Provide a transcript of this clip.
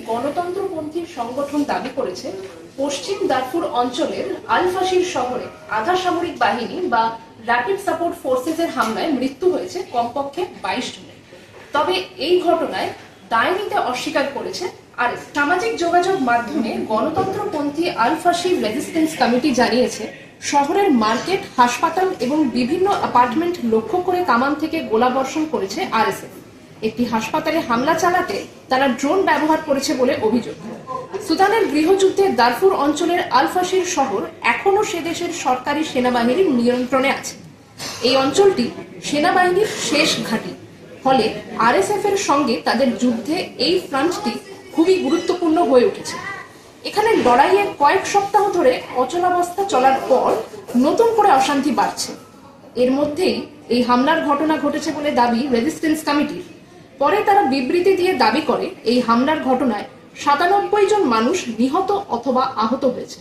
গণতন্ত্রপন্থী সংগঠন দাবি করেছে পশ্চিম দারফুর অঞ্চলের আল-ফাশির শহরে আধা সামরিক বাহিনী বা র্যাপিড সাপোর্ট ফোর্সেসের হামলায় মৃত্যু হয়েছে কমপক্ষে 22 জনের। তবে এই ঘটনায় দায় নিতে অস্বীকার করেছে আরএসএফ। সামাজিক যোগাযোগ মাধ্যমে গণতন্ত্রপন্থী আল-ফাশি রেজিস্ট্যান্স কমিটি জানিয়েছে, শহরের মার্কেট, হাসপাতাল এবং বিভিন্ন অ্যাপার্টমেন্ট লক্ষ্য করে কামান থেকে গোলাবর্ষণ করেছে আরএসএফ। একটি হাসপাতালে হামলা চালাতে তারা ড্রোন ব্যবহার করেছে বলে অভিযোগ। সুদানের গৃহযুদ্ধে দারফুর অঞ্চলের আল-ফাশির শহর এখনো সে দেশের সরকারি সেনাবাহিনীর নিয়ন্ত্রণে আছে। এই অঞ্চলটি সেনাবাহিনীর শেষ ঘাঁটি, ফলে আরএসএফ এর সঙ্গে তাদের যুদ্ধে এই ফ্রন্টটি খুবই গুরুত্বপূর্ণ হয়ে উঠেছে। এখানে লড়াইয়ে কয়েক সপ্তাহ ধরে অচলাবস্থা চলার পর নতুন করে অশান্তি বাড়ছে। এর মধ্যেই এই হামলার ঘটনা ঘটেছে বলে দাবি রেজিস্ট্যান্স কমিটির। পরে তারা বিবৃতি দিয়ে দাবি করে এই হামলার ঘটনায় 97 জন মানুষ নিহত অথবা আহত হয়েছে।